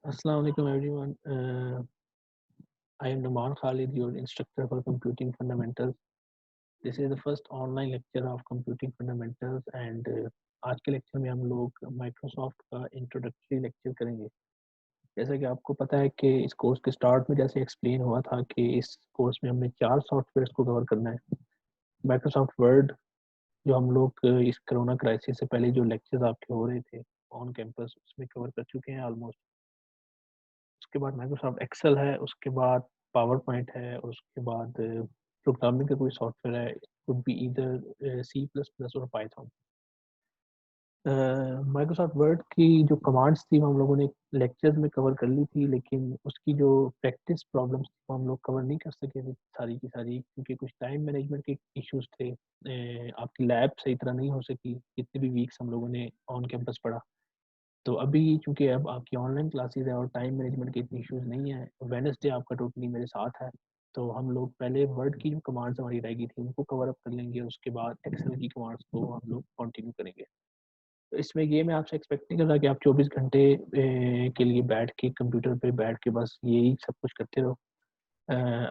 Assalamu alaikum everyone. I am Numan Khalid, your instructor for computing fundamentals. This is the first online lecture of computing fundamentals and आज के lecture में हम लोग Microsoft का introductory lecture करेंगे। जैसा कि आपको पता है कि इस कोर्स के स्टार्ट में जैसे एक्सप्लेन हुआ था कि इस कोर्स में हमने 4 सॉफ्टवेयर को कवर करना है। माइक्रोसॉफ्ट वर्ड जो हम लोग इस कोरोना क्राइसिस से पहले जो लेक्चर्स आपके हो रहे थे ऑन कैंपस उसमें कवर कर चुके हैं ऑलमोस्ट। उसके बाद माइक्रोसॉफ्ट एक्सेल है, उसके बाद पावर पॉइंट है, और उसके बाद प्रोग्रामिंग का कोई सॉफ्टवेयर है, could be either C plus plus और पाइथन। माइक्रोसॉफ्ट वर्ड की जो कमांड्स थी वो हम लोगों ने लेक्चर्स में कवर कर ली थी, लेकिन उसकी जो प्रैक्टिस प्रॉब्लम्स थी वो हम लोग कवर नहीं कर सके थे सारी की सारी, क्योंकि कुछ टाइम मैनेजमेंट के इश्यूज थे। आपकी लैब सही तरह नहीं हो सकी, कितने भी वीक्स हम लोगों ने ऑन कैंपस पढ़ा। तो अभी चूंकि अब आपकी ऑनलाइन क्लासेस है और टाइम मैनेजमेंट के इतने इश्यूज नहीं है, वेडनेसडे आपका टोटली मेरे साथ है, तो हम लोग पहले वर्ड की जो कमांड्स हमारी रह गई थी उनको कवर अप कर लेंगे, उसके बाद एक्सेल की कमांड्स को हम लोग कंटिन्यू करेंगे। तो इसमें ये मैं आपसे एक्सपेक्ट नहीं कर रहा कि आप 24 घंटे के लिए बैठ के कंप्यूटर पे बैठ के बस यही सब कुछ करते रहो।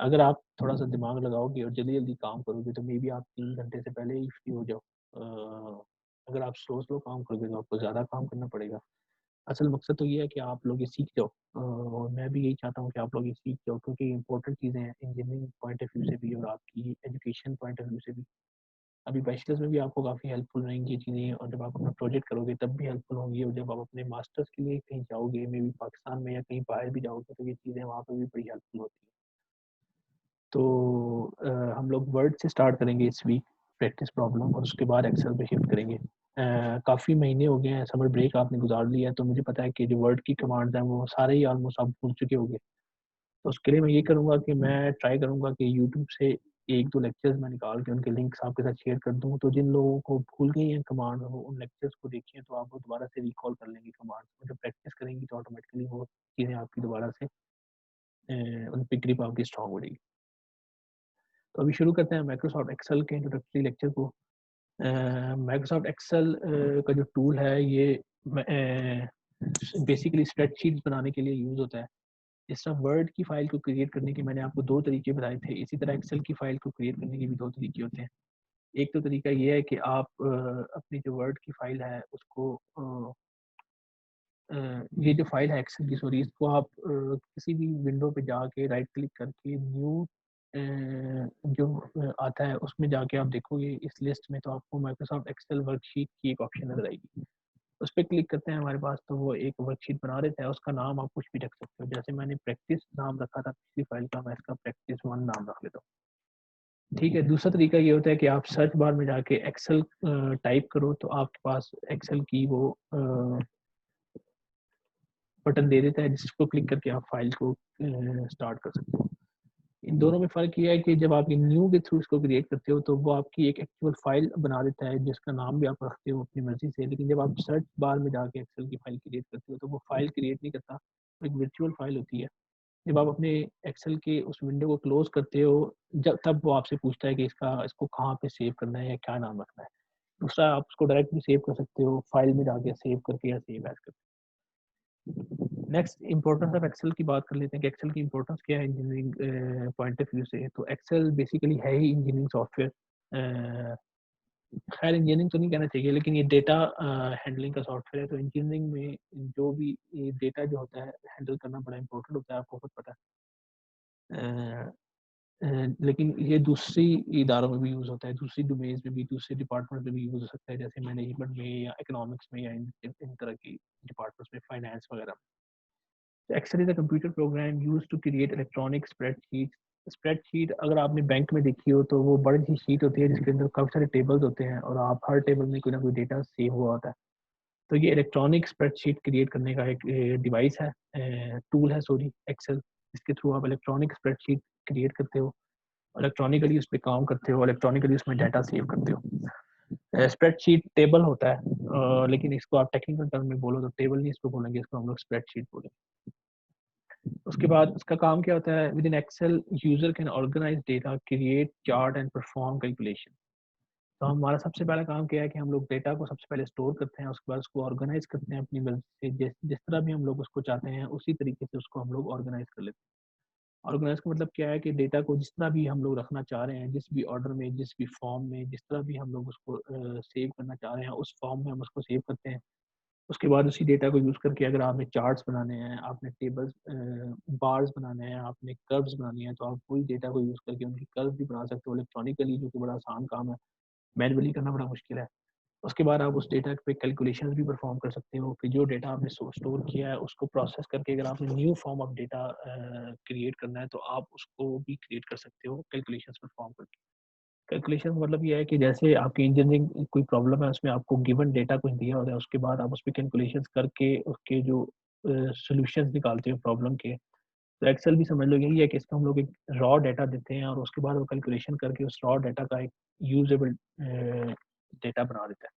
अगर आप थोड़ा सा दिमाग लगाओगे और जल्दी जल्दी काम करोगे तो मे बी आप 3 घंटे से पहले ही फ्री हो जाओ। अगर आप स्लो स्लो काम करोगे तो आपको ज़्यादा काम करना पड़ेगा। असल मकसद तो ये है कि आप लोग ये सीख जाओ, और मैं भी यही चाहता हूँ कि आप लोग ये सीख जाओ, क्योंकि इंपॉर्टेंट चीज़ें हैं इंजीनियरिंग पॉइंट ऑफ व्यू से भी और आपकी एजुकेशन पॉइंट ऑफ व्यू से भी। अभी बैचलर्स में भी आपको काफ़ी हेल्पफुल रहेंगी ये चीज़ें, और जब आप अपना प्रोजेक्ट करोगे तब भी हेल्पफुल होंगी, और जब आप अपने मास्टर्स के लिए कहीं जाओगे मे बी पाकिस्तान में या कहीं बाहर भी जाओगे तो ये चीज़ें वहाँ पर भी बड़ी हेल्पफुल होती हैं। तो हम लोग वर्ड से स्टार्ट करेंगे इस वीक प्रैक्टिस प्रॉब्लम, और उसके बाद एक्सेल पे शिफ्ट करेंगे। काफ़ी महीने हो गए हैं, समर ब्रेक आपने गुजार लिया है, तो मुझे पता है कि जो वर्ड की कमांड्स हैं वो सारे ही ऑलमोस्ट आप भूल चुके होंगे। तो उसके लिए मैं ये करूँगा कि मैं ट्राई करूँगा कि यूट्यूब से एक दो लेक्चर्स मैं निकाल के उनके लिंक्स आपके साथ शेयर कर दूँ, तो जिन लोगों को भूल गई हैं कमांड वो उन लेक्चर्स को देखें तो आप वो दोबारा से रिकॉल कर लेंगे कमांड, और जब प्रैक्टिस करेंगी तो ऑटोमेटिकली वो चीज़ें आपकी दोबारा से उन पर ग्रिप आपकी स्ट्रॉन्ग हो जाएगी। तो अभी शुरू करते हैं माइक्रोसॉफ्ट एक्सेल के इंट्रोडक्टरी लेक्चर को। माइक्रोसॉफ्ट एक्सेल का जो टूल है ये बेसिकली स्प्रेडशीट्स बनाने के लिए यूज़ होता है। इस तरह वर्ड की फाइल को क्रिएट करने के मैंने आपको दो तरीके बताए थे, इसी तरह एक्सेल की फाइल को क्रिएट करने के भी दो तरीके होते हैं। एक तो तरीका ये है कि आप अपनी जो वर्ड की फाइल है उसको ये जो फाइल है एक्सेल की, सॉरी, इसको आप किसी भी विंडो पे जाके राइट क्लिक करके न्यू जो आता है उसमें जाके आप देखोगे इस लिस्ट में, तो आपको माइक्रोसॉफ्ट एक्सेल वर्कशीट की एक ऑप्शन नजर आएगी। उस पर क्लिक करते हैं हमारे पास, तो वो एक वर्कशीट बना देता है। उसका नाम आप कुछ भी रख सकते हो, जैसे मैंने प्रैक्टिस नाम रखा था पिछली फाइल का, मैं इसका practice 1 नाम रख लेता हूँ। ठीक है, दूसरा तरीका ये होता है कि आप सर्च बार में जाके एक्सेल टाइप करो तो आपके पास एक्सेल की वो बटन दे देता है, जिसको क्लिक करके आप फाइल को स्टार्ट कर सकते हो। इन दोनों में फ़र्क ये है कि जब आप न्यू के थ्रू इसको क्रिएट करते हो तो वो आपकी एक एक्चुअल फाइल बना देता है जिसका नाम भी आप रखते हो अपनी मर्जी से, लेकिन जब आप सर्च बार में जाके एक्सेल की फाइल क्रिएट करते हो तो वो फाइल क्रिएट नहीं करता, वो एक वर्चुअल फाइल होती है। जब आप अपने एक्सेल के उस विंडो को क्लोज करते हो, जब तब वो आपसे पूछता है कि इसको कहाँ पे सेव करना है या क्या नाम रखना है। दूसरा, आप उसको डायरेक्ट भी सेव कर सकते हो फाइल में जाके सेव करके या सेव एज करके। नेक्स्ट इंपॉर्टेंस ऑफ एक्सेल की बात कर लेते हैं कि एक्सेल की इंपॉर्टेंस क्या है इंजीनियरिंग पॉइंट ऑफ व्यू से। तो एक्सेल बेसिकली है ही इंजीनियरिंग सॉफ्टवेयर। खैर इंजीनियरिंग तो नहीं कहना चाहिए, लेकिन ये डेटा हैंडलिंग का सॉफ्टवेयर है। तो इंजीनियरिंग में जो भी ये डेटा जो होता है हैंडल करना बड़ा इंपॉर्टेंट होता है, आपको खुद पता है। लेकिन ये दूसरी इदारों में भी यूज़ होता है, दूसरी डोमेन्स में भी, दूसरे डिपार्टमेंट में भी यूज़ हो सकता है, जैसे मैनेजमेंट में या इकोनॉमिक्स में या इन तरह की डिपार्टमेंट्स में, फाइनेंस वगैरह। Excel is a computer program use to create electronic spreadsheet. Spreadsheet अगर आपने बैंक में देखी हो तो वो बड़ी सी शीट होती है जिसके अंदर काफ़ी सारे टेबल्स होते हैं और आप हर टेबल में कोई ना कोई डेटा सेव हुआ होता है। तो ये इलेक्ट्रॉनिक स्प्रेडशीट क्रिएट करने का एक डिवाइस है, टूल है सॉरी, एक्सेल, जिसके थ्रू आप इलेक्ट्रॉनिक स्प्रेडशीट क्रिएट करते हो, इलेक्ट्रॉनिकली उस पर काम करते हो, इलेक्ट्रॉनिकली उसमें डाटा सेव करते हो। स्प्रेडशीट टेबल होता है, लेकिन इसको आप टेक्निकल टर्म में बोलो तो टेबल नहीं इसको बोलेंगे, इसको हम लोग स्प्रेडशीट बोलेंगे। उसके बाद इसका काम क्या होता है, within Excel user can organise data, create chart and perform calculation. तो हमारा सबसे पहला काम क्या है कि हम लोग डेटा को सबसे पहले स्टोर करते हैं, उसके बाद उसको ऑर्गेनाइज़ करते हैं अपनी मर्ज़ी से, जिस तरह भी हम लोग उसको चाहते हैं, उसी तरीके से उसको हम लोग ऑर्गेनाइज़ कर लेते हैं। ऑर्गेनाइज़ का मतलब क्या है कि डेटा को जिस तरह भी हम लोग रखना चाह रहे हैं, जिस भी ऑर्डर में, जिस भी फॉर्म में, जिस तरह भी हम लोग उसको सेव करना चाह रहे हैं, उस फॉर्म में हम उसको सेव करते हैं। उसके बाद उसी डेटा को यूज़ करके अगर आपने चार्ट्स बनाने हैं, आपने टेबल्स बार्स बनाने हैं, आपने कर्व्स बनानी है, तो आप वही डेटा को यूज़ करके उनकी कर्व भी बना सकते हो इलेक्ट्रॉनिकली, जो कि बड़ा आसान काम है। मैनुअली करना बड़ा मुश्किल है। उसके बाद आप उस डेटा पे कैलकुलेशंस भी परफॉर्म कर सकते हो कि जो डेटा आपने स्टोर किया है उसको प्रोसेस करके अगर आपने new form of data create करना है तो आप उसको भी क्रिएट कर सकते हो कैलकुलेशंस परफॉर्म करके। कैलकुलेशन का मतलब ये है कि जैसे आपकी इंजीनियरिंग कोई प्रॉब्लम है उसमें आपको गिवन डेटा कुछ दिया होता है, उसके बाद आप उस पे कैलकुलेशंस करके उसके जो सॉल्यूशंस निकालते हो प्रॉब्लम के। तो एक्सेल भी समझ लो यही है कि इसको हम लोग एक रॉ डेटा देते हैं और उसके बाद वो कैलकुलेशन करके उस रॉ डेटा का एक यूजेबल डेटा बना देता है।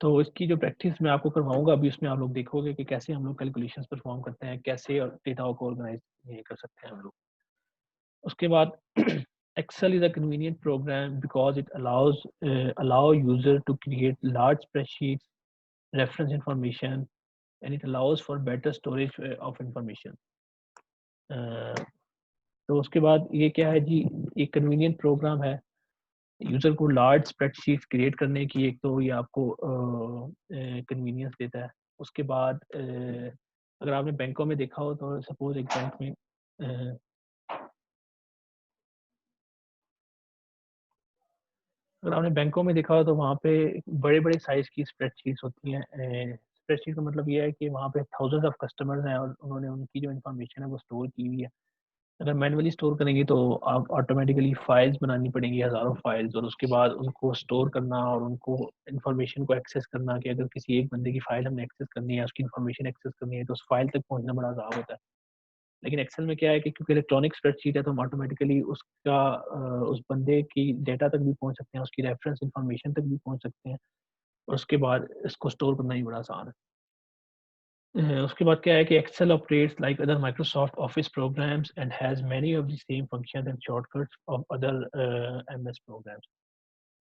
तो इसकी जो प्रैक्टिस मैं आपको करवाऊँगा अभी, उसमें आप लोग देखोगे कि कैसे हम लोग कैलकुलेशंस परफॉर्म करते हैं, कैसे डेटा को ऑर्गेनाइज़ ये कर सकते हैं हम लोग। उसके बाद Excel is a convenient program because it allow user to create large spreadsheets, reference information, and it allows for better storage of information. अ, तो उसके बाद ये क्या है जी, एक कन्वीनियंट प्रोग्राम है यूज़र को लार्ज स्प्रेडशीट्स क्रिएट करने की। एक तो ये आपको कन्वीनियंस देता है। उसके बाद अगर आपने बैंकों में देखा हो तो सपोज़ एक बैंक में अगर आपने बैंकों में देखा हो तो वहाँ पे बड़े-बड़े साइज़ की स्प्रेडशीट्स होती हैं। स्प्रेडशीट का मतलब ये है कि वहाँ पे थाउज़ेंड्स ऑफ कस्टमर्स हैं और उन्होंने उनकी जो इन्फॉर्मेशन है वो स्टोर की हुई है। अगर मैनुअली स्टोर करेंगे तो आप ऑटोमेटिकली फाइल्स बनानी पड़ेंगी, हज़ारों फाइल्स, और उसके बाद उनको स्टोर करना और उनको इन्फॉर्मेशन को एक्सेस करना कि अगर किसी एक बंदे की फाइल हमने एक्सेस करनी है, उसकी इन्फॉर्मेशन एक्सेस करनी है, तो उस फाइल तक पहुँचना बड़ा आसान होता है। लेकिन एक्सेल में क्या है कि क्योंकि इलेक्ट्रॉनिक स्प्रेडशीट है तो हम ऑटोमेटिकली उसका उस बंदे की डेटा तक भी पहुँच सकते हैं, उसकी रेफरेंस इन्फॉर्मेशन तक भी पहुँच सकते हैं और उसके बाद इसको स्टोर करना ही बड़ा आसान है। उसके बाद क्या है कि Excel operates like other Microsoft Office programs and has many of the same functions and shortcuts of other MS programs.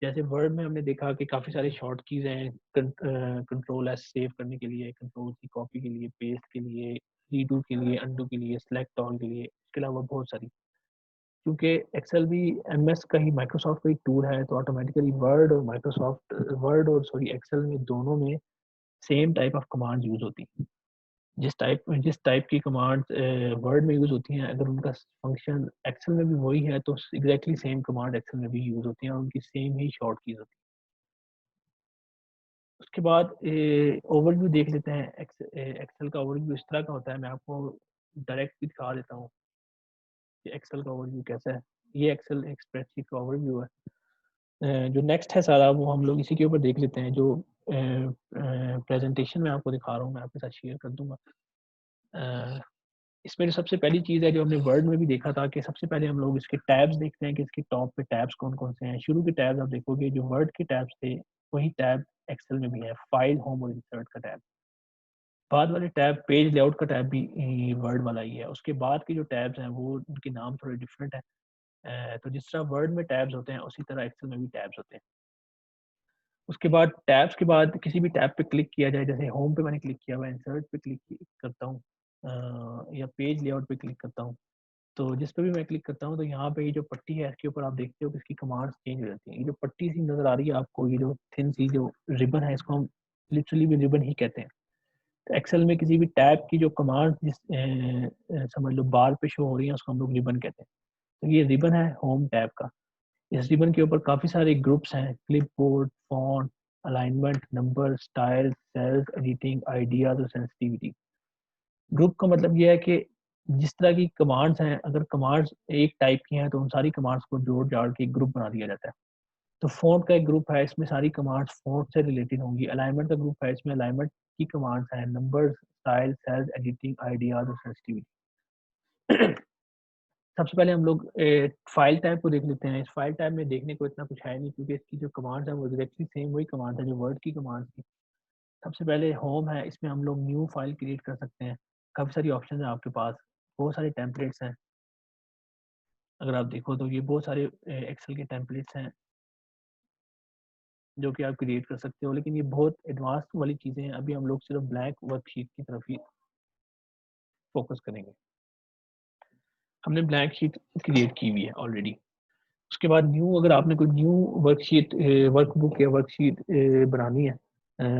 जैसे वर्ड में हमने देखा कि काफ़ी सारे शॉर्ट कीज़ हैं कंट्रोल एस सेव करने के लिए, कंट्रोल सी कॉपी के लिए, पेस्ट के लिए, रीडू के लिए, अनडू के लिए, सेलेक्ट ऑल के लिए, इसके अलावा बहुत सारी। क्योंकि एक्सेल भी एमएस का ही माइक्रोसॉफ्ट का ही टूल है तो ऑटोमेटिकली वर्ड और सॉरी एक्सेल में दोनों में same type of command use होती हैं। जिस टाइप की कमांड्स वर्ड में यूज़ होती हैं, अगर उनका फंक्शन एक्सेल में भी वही है तो एग्ज़ैक्टली सेम कमांड एक्सेल में भी यूज़ होती हैं और उनकी सेम ही शॉर्ट कीज़ होती हैं। उसके बाद ओवरव्यू देख लेते हैं। एक्सेल का ओवरव्यू इस तरह का होता है, मैं आपको डायरेक्ट भी दिखा देता हूँ कि एक्सेल का ओवरव्यू कैसा है। ये एक्सेल एक स्प्रेडशीट का ओवरव्यू है। जो नेक्स्ट है सारा वो हम लोग इसी के ऊपर देख लेते हैं। जो प्रेजेंटेशन मैं आपको दिखा रहा हूँ, मैं आपके साथ शेयर कर दूँगा। अ, इसमें जो सबसे पहली चीज़ है जो हमने वर्ड में भी देखा था कि सबसे पहले हम लोग इसके टैब्स देखते हैं कि इसके टॉप पे टैब्स कौन-कौन से हैं। शुरू के टैब्स आप देखोगे जो वर्ड के टैब्स थे, वही टैब एक्सेल में भी है, फाइल, होम और इंसर्ट का टैब। बाद वाले टैब पेज लेआउट का टैब भी वर्ड वाला ही है। उसके बाद के जो टैब्स हैं वो उनके नाम थोड़े डिफरेंट हैं। तो जिस तरह वर्ड में टैब्स होते हैं उसी तरह एक्सेल में भी टैब्स होते हैं। उसके बाद टैब्स के बाद किसी भी टैब पे क्लिक किया जाए, जैसे होम पे मैंने क्लिक किया हुआ है, इंसर्ट पे क्लिक करता हूँ या पेज लेआउट पे क्लिक करता हूँ। तो जिस पे भी मैं क्लिक करता हूँ तो यहाँ पे ये जो पट्टी है इसके ऊपर आप देखते हो कि इसकी कमांड्स चेंज हो जाती हैं। ये जो पट्टी सी नज़र आ रही है आपको, ये जो थिन सी जो रिबन है इसको हम लिटरली भी रिबन ही कहते हैं। तो एक्सेल में किसी भी टैब की जो कमांड समझ लो बार पे शो हो रही है उसको हम लोग रिबन कहते हैं। तो ये रिबन है होम टैब का। इस रिबन के ऊपर काफ़ी सारे ग्रुप्स हैं, clipboard, font, alignment, number, style, cells, editing, ideas और सेंसिटिविटी। ग्रुप का मतलब ये है कि जिस तरह की कमांड्स हैं, अगर कमांड्स एक टाइप की हैं तो उन सारी कमांड्स को जोड़-जाड़ के एक ग्रुप बना दिया जाता है। तो फ़ॉन्ट का एक ग्रुप है, इसमें सारी कमांड्स फ़ॉन्ट से रिलेटेड होंगी। अलाइनमेंट का ग्रुप है, इसमें अलाइनमेंट की कमांड्स हैं, numbers, style, cells, editing, ideas और सेंसिटिविटी। सबसे पहले हम लोग फ़ाइल टैब को देख लेते हैं। इस फ़ाइल टैब में देखने को इतना कुछ है नहीं क्योंकि इसकी जो कमांड्स हैं वो एग्ज़ैक्टली सेम वही कमांड्स हैं जो वर्ड की कमांड्स थी। सबसे पहले होम है, इसमें हम लोग न्यू फ़ाइल क्रिएट कर सकते हैं। काफ़ी सारी ऑप्शंस हैं आपके पास, बहुत सारे टेम्पलेट्स हैं। अगर आप देखो तो ये बहुत सारे एक्सेल के टेम्पलेट्स हैं। जो कि आप क्रिएट कर सकते हो, लेकिन ये बहुत एडवांस वाली चीज़ें हैं। अभी हम लोग सिर्फ ब्लैंक वर्कशीट की तरफ ही फोकस करेंगे। हमने ब्लैंक शीट क्रिएट की हुई है ऑलरेडी। उसके बाद न्यू, अगर आपने कोई न्यू वर्कशीट वर्कबुक या वर्कशीट बनानी है,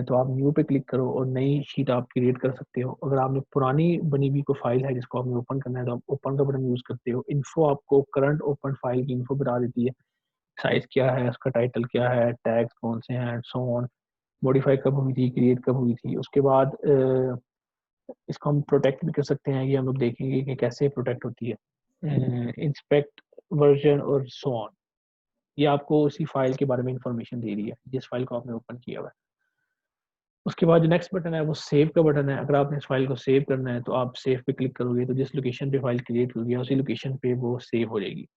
तो आप न्यू पे क्लिक करो और नई शीट आप क्रिएट कर सकते हो। अगर आपने पुरानी बनी हुई कोई फाइल है जिसको आपने ओपन करना है, तो आप ओपन का बटन यूज़ करते हो। इन्फो आपको करंट ओपन फाइल की इन्फो बता देती है, साइज क्या है, उसका टाइटल क्या है, टैग्स कौन से हैं, सो ऑन। मॉडिफाई कब हुई थी, क्रिएट कब हुई थी। उसके बाद इसको हम प्रोटेक्ट भी कर सकते हैं, ये हम लोग देखेंगे कि कैसे प्रोटेक्ट होती है। इंस्पेक्ट वर्जन और सो ऑन, ये आपको उसी फाइल के बारे में इंफॉर्मेशन दे रही है जिस फाइल को आपने ओपन किया हुआ है। उसके बाद जो नेक्स्ट बटन है वो सेव का बटन है। अगर आपने इस फाइल को सेव करना है तो आप सेव पे क्लिक करोगे तो जिस लोकेशन पे फाइल क्रिएट हुई है उसी लोकेशन पे वो सेव हो जाएगी।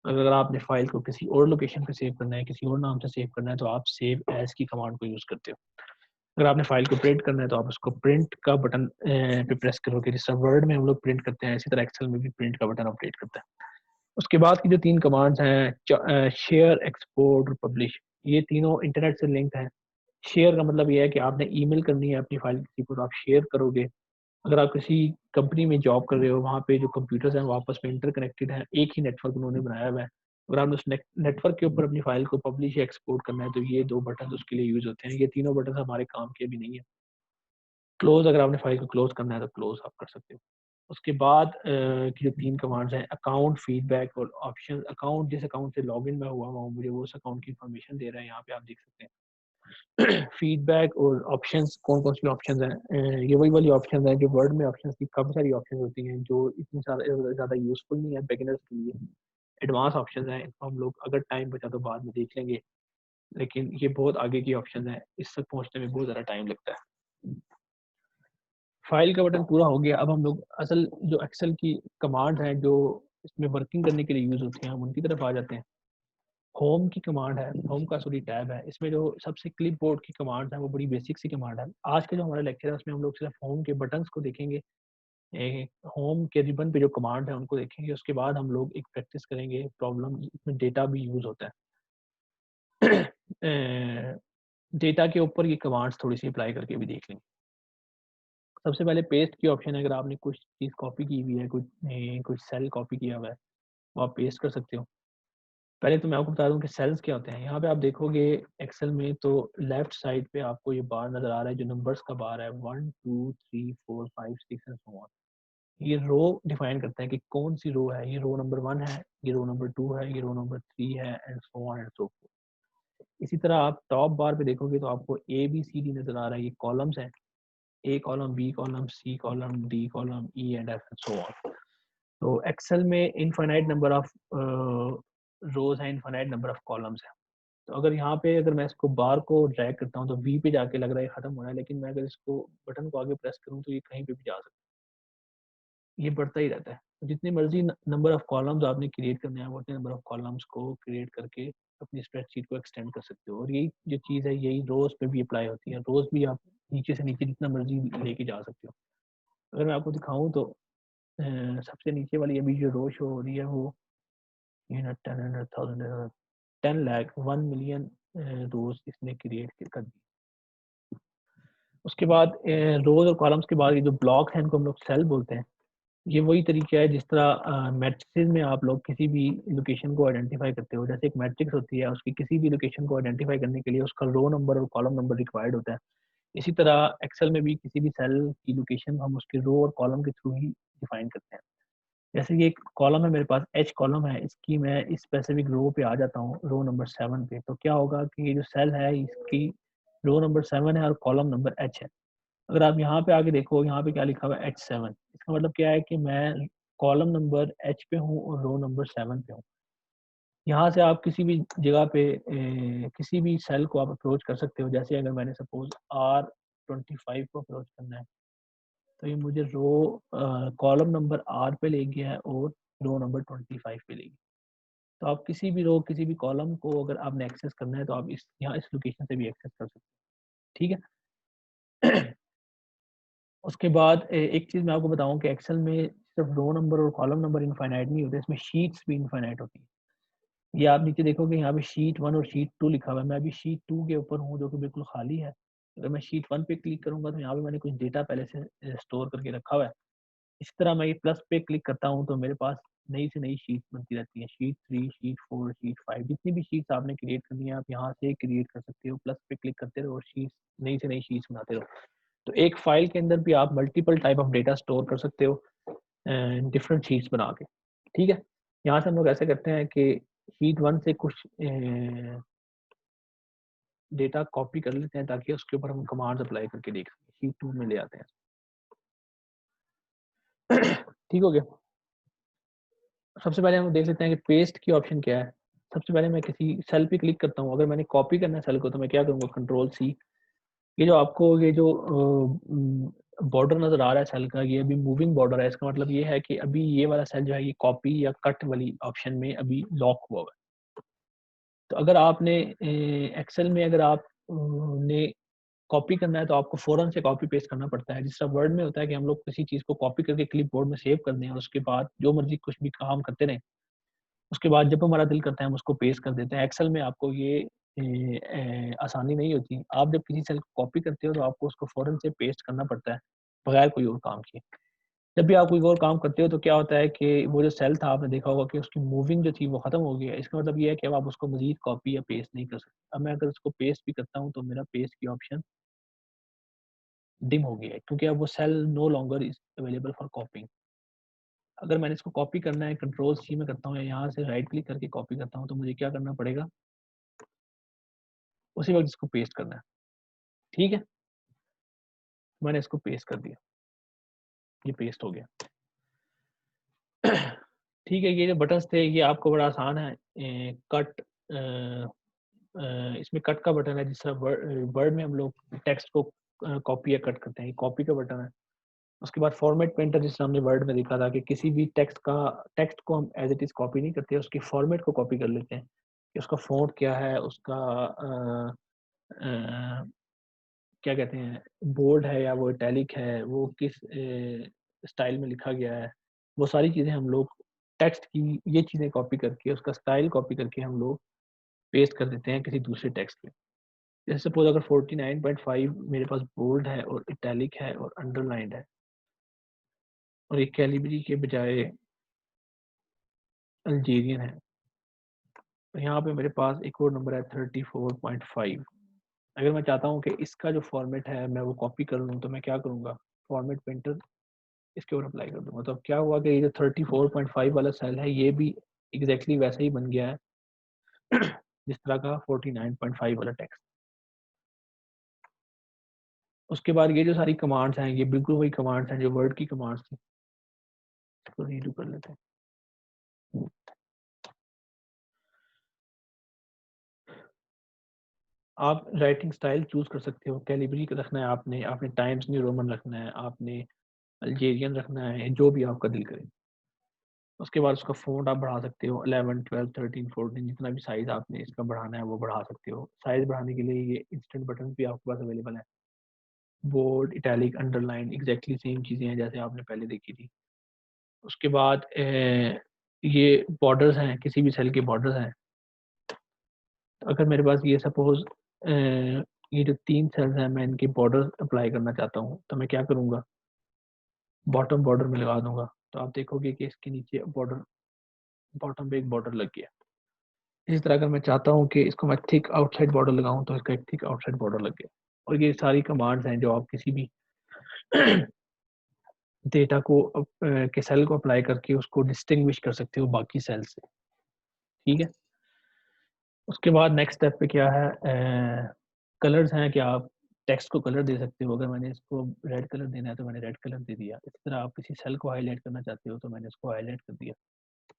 अगर आपने फाइल को किसी और लोकेशन पे सेव करना है, किसी और नाम से सेव करना है, तो आप सेव एज की कमांड को यूज़ करते हो। अगर आपने फाइल को प्रिंट करना है तो आप उसको प्रिंट का बटन पे प्रेस करोगे। जिस तरह वर्ड में हम लोग प्रिंट करते हैं, इसी तरह एक्सेल में भी प्रिंट का बटन अपडेट करता है। उसके बाद की जो 3 कमांड्स हैं, शेयर, एक्सपोर्ट और पब्लिश, ये तीनों इंटरनेट से लिंक्ड हैं। शेयर का मतलब ये है कि आपने ईमेल करनी है अपनी फाइल किसी को, तो आप शेयर करोगे। अगर आप किसी कंपनी में जॉब कर रहे हो, वहाँ पे जो कंप्यूटर्स हैं वो आपस में इंटरकनेक्टेड हैं, एक ही नेटवर्क उन्होंने बनाया हुआ है। अगर आपने उस नेटवर्क के ऊपर अपनी फाइल को पब्लिश या एक्सपोर्ट करना है, तो ये 2 बटन उसके लिए यूज़ होते हैं। ये तीनों बटन हमारे काम के भी नहीं है। क्लोज़, अगर आपने फाइल को क्लोज़ करना है तो क्लोज़ आप कर सकते हो। उसके बाद की जो 3 कमांड्स हैं, अकाउंट, फीडबैक और ऑप्शन। अकाउंट, जिस अकाउंट से लॉगिन मैं हुआ हूँ, मुझे वो उस अकाउंट की इन्फॉर्मेशन दे रहा है, यहाँ पे आप देख सकते हैं। फीडबैक और ऑप्शंस, कौन-कौन सी ऑप्शंस हैं, ये वही वाली ऑप्शंस हैं जो वर्ड में ऑप्शंस की काफ़ी सारी ऑप्शंस होती हैं, जो इतनी ज़्यादा यूज़फुल नहीं है बिगिनर्स के लिए। एडवांस ऑप्शंस हैं, इनको हम लोग अगर टाइम बचा तो बाद में देख लेंगे, लेकिन ये बहुत आगे की ऑप्शंस हैं, इस तक पहुँचने में बहुत ज़्यादा टाइम लगता है। फाइल का बटन पूरा हो गया। अब हम लोग असल जो एक्सेल की कमांड हैं जो इसमें वर्किंग करने के लिए यूज़ होती हैं, हम उनकी तरफ आ जाते हैं। होम की कमांड है, होम का सॉरी टैब है। इसमें जो सबसे क्लिपबोर्ड की कमांड है वो बड़ी बेसिक सी कमांड है। आज का जो हमारा लेक्चर है उसमें हम लोग सिर्फ होम के बटन्स को देखेंगे। होम के रिबन पे जो कमांड है उनको देखेंगे। उसके बाद हम लोग एक प्रैक्टिस करेंगे प्रॉब्लम, इसमें डेटा भी यूज़ होता है। डेटा के ऊपर ये कमांड्स थोड़ी सी अप्लाई करके भी देख लेंगे। सबसे पहले पेस्ट की ऑप्शन है। अगर आपने कुछ चीज़ कॉपी की हुई है, कुछ सेल कॉपी किया हुआ है, वो आप पेस्ट कर सकते हो। पहले तो मैं आपको बता दूँ कि सेल्स क्या होते हैं। यहाँ पे आप देखोगे एक्सेल में तो लेफ्ट साइड पे आपको ये बार नज़र आ रहा है, जो नंबर्स का बार है 1, 2, 3, 4, 5, 6 एंड सो ऑन। ये रो डिफाइन करता है कि कौन सी रो है। ये रो नंबर 1 है, ये रो नंबर 2 है, ये रो नंबर 3 है and so on and so fourth. इसी तरह आप टॉप बार पे देखोगे तो आपको ए बी सी डी नज़र आ रहा है, ये कॉलम्स हैं। A column, B column, C column, D column, E and F and so on. तो एक्सेल में इनफाइनाइट नंबर ऑफ रोज है, इनफाइनाइट नंबर ऑफ कॉलम्स है। तो अगर यहाँ पे अगर मैं इसको बार को ड्रैग करता हूँ तो वी पे जाके लग रहा है खत्म हो रहा है, लेकिन मैं अगर इसको बटन को आगे प्रेस करूँ तो ये कहीं पे भी जा सकता है, ये बढ़ता ही रहता है। तो जितनी मर्जी नंबर ऑफ कॉलम्स आपने क्रिएट करने हैं, वो उतने नंबर ऑफ कॉलम्स को क्रिएट करके अपनी स्प्रेडशीट को एक्सटेंड कर सकते हो। और यही जो चीज़ है यही रोज पे भी अप्लाई होती है। रोज भी आप नीचे से नीचे जितना मर्जी लेके जा सकते हो। अगर मैं आपको दिखाऊं तो सबसे नीचे वाली अभी जो रो शो हो रही है वो 10 लाख 1 मिलियन रोज इसने क्रिएट कर दी। उसके बाद रोज और कॉलम्स के बाद ये जो ब्लॉक हैं इनको हम लोग सेल बोलते हैं। ये वही तरीका है जिस तरह मैट्रिसेस में आप लोग किसी भी लोकेशन को आइडेंटिफाई करते हो। जैसे एक मैट्रिक्स होती है, उसकी किसी भी लोकेशन को आइडेंटिफाई करने के लिए उसका रो नंबर और कॉलम नंबर रिक्वायर्ड होता है। इसी तरह एक्सेल में भी किसी भी सेल की लोकेशन हम उसके रो और कॉलम के थ्रू ही डिफाइन करते हैं। जैसे ये एक कॉलम है मेरे पास, एच कॉलम है, इसकी मैं इस स्पेसिफिक रो पे आ जाता हूँ, रो नंबर 7 पे। तो क्या होगा कि ये जो सेल है इसकी रो नंबर 7 है और कॉलम नंबर एच है। अगर आप यहाँ पे आगे देखो, यहाँ पे क्या लिखा हुआ है H7। इसका मतलब क्या है कि मैं कॉलम नंबर एच पे हूँ और रो नंबर 7 पे हूँ। यहाँ से आप किसी भी जगह पे किसी भी सेल को आप अप्रोच कर सकते हो। जैसे अगर मैंने सपोज R25 को अप्रोच करना है तो ये मुझे रो कॉलम नंबर आर पे ले गया है और रो नंबर 25 पे ले गया। तो आप किसी भी रो किसी भी कॉलम को अगर आपने एक्सेस करना है तो आप इस यहाँ इस लोकेशन से भी एक्सेस कर सकते हैं। ठीक है। उसके बाद एक चीज़ मैं आपको बताऊं कि एक्सेल में सिर्फ रो नंबर और कॉलम नंबर इनफाइनाइट नहीं होते, इसमें शीट्स भी इनफाइनाइट होती हैं। ये आप नीचे देखोगे यहाँ पे शीट 1 और शीट 2 लिखा हुआ है। मैं अभी शीट 2 के ऊपर हूँ जो कि बिल्कुल खाली है। अगर मैं शीट 1 पे क्लिक करूँगा तो यहाँ पे मैंने कुछ डेटा पहले से स्टोर करके रखा हुआ है। इसी तरह मैं ये प्लस पे क्लिक करता हूँ तो मेरे पास नई से नई शीट बनती रहती है। शीट 3, शीट 4, शीट 5 जितनी भी शीट्स आपने क्रिएट करनी है आप यहाँ से क्रिएट कर सकते हो। प्लस पे क्लिक करते रहो और शीट्स नई से नई शीट्स बनाते रहो। तो एक फाइल के अंदर भी आप multiple type of data store कर सकते हो डिफरेंट शीट्स बना के। ठीक है, यहाँ से हम लोग ऐसे करते हैं कि शीट 1 से कुछ डेटा कॉपी कर लेते हैं ताकि उसके ऊपर हम कमांड्स अप्लाई करके देख सकें। शीट 2 में ले आते हैं। ठीक हो गया। सबसे पहले हम देख लेते हैं कि पेस्ट की ऑप्शन क्या है। सबसे पहले मैं किसी सेल पे क्लिक करता हूँ। अगर मैंने कॉपी करना है सेल को तो मैं क्या करूँगा, कंट्रोल सी। ये जो आपको ये जो बॉर्डर नजर आ रहा है सेल का, ये अभी मूविंग बॉर्डर है। इसका मतलब ये है कि अभी ये वाला सेल जो है ये कॉपी या कट वाली ऑप्शन में अभी लॉक हुआ हुआ है। तो अगर आपने एक्सेल में अगर आप ने कॉपी करना है तो आपको फ़ौरन से कॉपी पेस्ट करना पड़ता है। जिस तरह वर्ड में होता है कि हम लोग किसी चीज़ को कॉपी करके क्लिपबोर्ड में सेव कर दें और उसके बाद जो मर्ज़ी कुछ भी काम करते रहें। उसके बाद जब हमारा दिल करता है हम उसको पेस्ट कर देते हैं। एक्सेल में आपको ये आसानी नहीं होती। आप जब किसी सेल को कॉपी करते हो तो आपको उसको फ़ौरन से पेस्ट करना पड़ता है, बगैर कोई और काम किए। जब भी आप कोई और काम करते हो तो क्या होता है कि वो जो सेल था आपने देखा होगा कि उसकी मूविंग जो थी वो खत्म हो गई है। इसका मतलब ये है कि अब आप उसको मज़ीद कॉपी या पेस्ट नहीं कर सकते। अब मैं अगर उसको पेस्ट भी करता हूँ तो मेरा पेस्ट की ऑप्शन डिम हो गया है क्योंकि अब वो cell no longer is available for copying. अगर मैंने इसको कॉपी करना है कंट्रोल सी में करता हूँ या यहाँ से राइट क्लिक करके कॉपी करता हूँ तो मुझे क्या करना पड़ेगा, उसी वक़्त इसको पेस्ट करना है। ठीक है? मैंने इसको पेस्ट कर दिया। ये पेस्ट हो गया। ठीक है, ये जो बटन्स थे ये आपको बड़ा आसान है। कट इसमें कट का बटन है। जिस तरह वर्ड में हम लोग टेक्स्ट को कॉपी या कट करते हैं, ये कॉपी का बटन है। उसके बाद फॉर्मेट पेंटर, जिस तरह हमने वर्ड में देखा था कि किसी भी टेक्स्ट को हम एज़ इट इज़ कॉपी नहीं करते, उसकी फॉर्मेट को कॉपी कर लेते हैं कि उसका फ़ॉन्ट क्या है, उसका अ, क्या कहते हैं, बोल्ड है या वो इटैलिक है, वो किस स्टाइल में लिखा गया है। वो सारी चीज़ें हम लोग टेक्स्ट की ये चीज़ें कॉपी करके उसका स्टाइल कॉपी करके हम लोग पेस्ट कर देते हैं किसी दूसरे टेक्स्ट में। जैसे सपोज़ अगर 49.5 मेरे पास बोल्ड है और इटैलिक है और अंडरलाइन्ड है और ये कैलिबरी के बजाय अल्जीरियन है। तो यहाँ पे मेरे पास एक और नंबर है 34.5। अगर मैं चाहता हूँ कि इसका जो फॉर्मेट है मैं वो कॉपी कर लूँ तो मैं क्या करूँगा, फॉर्मेट पेंटर इसके ऊपर अप्लाई कर दूँगा। तो अब क्या हुआ कि ये जो 34.5 वाला सेल है ये भी एग्ज़ैक्टली वैसे ही बन गया है जिस तरह का 49.5 वाला टेक्स्ट। उसके बाद ये जो सारी कमांड्स हैं ये बिल्कुल वही कमांड्स हैं जो वर्ड की कमांड्स थी। इसको रीडू कर लेते हैं। आप राइटिंग स्टाइल चूज़ कर सकते हो, कैलिबरी रखना है आपने, आपने टाइम्स न्यू रोमन रखना है, आपने अल्जीरियन रखना है, जो भी आपका दिल करे। उसके बाद उसका फ़ॉन्ट आप बढ़ा सकते हो 11, 12, 13, 14 जितना भी साइज़ आपने इसका बढ़ाना है वो बढ़ा सकते हो। साइज़ बढ़ाने के लिए ये इंस्टेंट बटन भी आपके पास अवेलेबल है। Bold, italic, underline exactly same चीज़ें हैं जैसे आपने पहले देखी थी। उसके बाद ये बॉर्डर्स हैं, किसी भी सेल के बॉर्डर्स हैं। तो अगर मेरे पास ये सपोज़ ये जो 3 सेल्स हैं मैं इनके बॉर्डर अप्लाई करना चाहता हूँ, तो मैं क्या करूँगा, बॉटम बॉर्डर में लगा दूँगा। तो आप देखोगे कि इसके नीचे बॉर्डर, बॉटम पे एक बॉर्डर लग गया। इसी तरह अगर मैं चाहता हूँ कि इसको मैं थिक आउटसाइड बॉर्डर लगाऊँ तो इसका एक थिक आउटसाइड बॉर्डर लग गया। और ये सारी कमांड्स हैं जो आप किसी भी डेटा को के सेल को अप्लाई करके उसको डिस्टिंग्विश कर सकते हो बाकी सेल से। ठीक है? उसके बाद नेक्स्ट स्टेप पे क्या है, कलर्स हैं कि आप टेक्स्ट को कलर दे सकते हो। अगर मैंने इसको रेड कलर देना है तो मैंने रेड कलर दे दिया। इसी तरह आप किसी सेल को हाईलाइट करना चाहते हो तो मैंने उसको हाईलाइट कर दिया।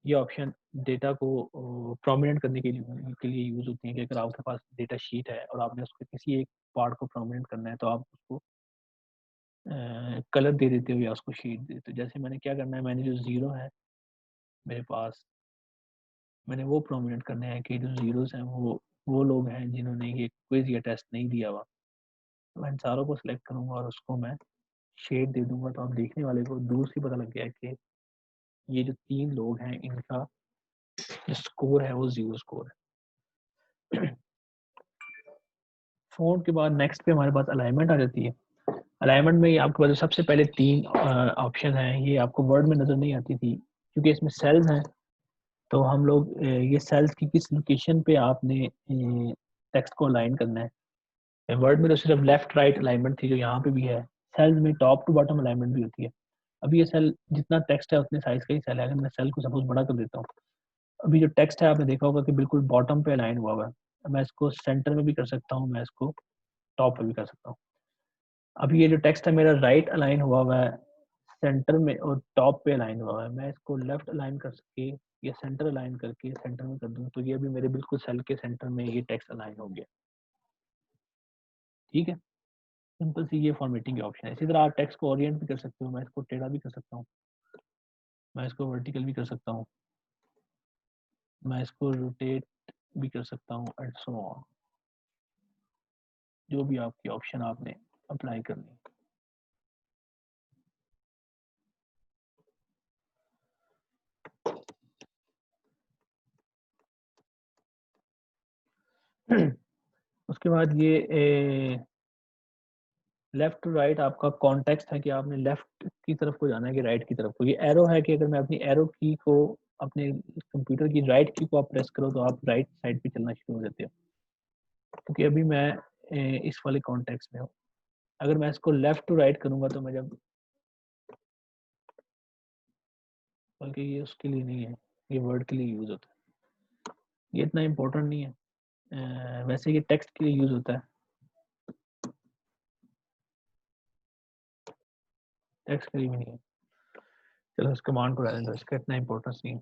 ये ऑप्शन डेटा को प्रोमिनेंट करने के लिए यूज़ होती हैं कि अगर आपके पास डेटा शीट है और आपने उसके किसी एक पार्ट को प्रोमिनेंट करना है तो आप उसको कलर दे देते हो या उसको शेड दे देते हो। जैसे मैंने क्या करना है, मैंने जो ज़ीरो है मेरे पास, मैंने वो प्रोमिनेंट करने हैं कि जो ज़ीरोज़ हैं वो लोग हैं जिन्होंने ये क्विज़ या टेस्ट नहीं दिया हुआ। तो मैं इन सारों को सिलेक्ट करूँगा और उसको मैं शेड दे दूँगा तो आप देखने वाले को दूर से पता लग गया है कि ये जो 3 लोग हैं इनका जो स्कोर है वो 0 स्कोर है। फ़ॉन्ट के बाद नेक्स्ट पे हमारे पास अलाइनमेंट आ जाती है। अलाइनमेंट में आपके पास सबसे पहले 3 ऑप्शन हैं, ये आपको वर्ड में नज़र नहीं आती थी क्योंकि इसमें सेल्स हैं। तो हम लोग ये सेल्स की किस लोकेशन पे आपने टेक्स्ट को अलाइन करना है। वर्ड में तो सिर्फ लेफ्ट राइट अलाइनमेंट थी जो यहाँ पे भी है। सेल्स में टॉप टू बॉटम अलाइनमेंट भी होती है। अभी ये सेल जितना टेक्स्ट है उतने साइज का ही सेल है। अगर मैं सेल को सपोज बड़ा कर देता हूँ, अभी जो टेक्स्ट है आपने देखा होगा कि बिल्कुल बॉटम पे अलाइन हुआ हुआ है। मैं इसको सेंटर में भी कर सकता हूँ, मैं इसको टॉप पे भी कर सकता हूँ। अभी ये जो टेक्स्ट है मेरा राइट अलाइन हुआ हुआ है सेंटर में और टॉप पे अलाइन हुआ हुआ है। मैं इसको लेफ्ट अलाइन कर सके या सेंटर अलाइन करके सेंटर में कर दूं तो ये भी मेरे बिल्कुल सेल के सेंटर में ये टेक्स्ट अलाइन हो गया। ठीक है, सिंपल सी ये फॉर्मेटिंग के ऑप्शन है। इसी तरह आप टेक्स्ट को ओरिएंट भी कर सकते हो। मैं इसको टेढ़ा भी कर सकता हूँ, मैं इसको वर्टिकल भी कर सकता हूँ, मैं इसको रोटेट भी कर सकता हूँ एंड सो ऑन। जो भी आपकी ऑप्शन आपने अप्लाई करनी है। उसके बाद ये लेफ्ट टू राइट आपका कॉन्टेक्स्ट है कि आपने लेफ्ट की तरफ को जाना है कि राइट की तरफ को। ये एरो है कि अगर मैं अपनी एरो की को अपने कंप्यूटर की राइट की को आप प्रेस करो तो आप राइट साइड पे चलना शुरू हो जाते हो, क्योंकि अभी मैं इस वाले कॉन्टेक्स्ट में हूँ। अगर मैं इसको लेफ्ट टू राइट करूंगा तो मैं जब, बल्कि ये उसके लिए नहीं है, ये वर्ड के लिए यूज होता है, ये इतना इम्पोर्टेंट नहीं है। वैसे ये टेक्स्ट के लिए यूज होता है, टेक्स्ट के लिए भी नहीं है। चलो इस कमांड को रहने दो, इसका इतना इम्पोर्टेंस नहीं है।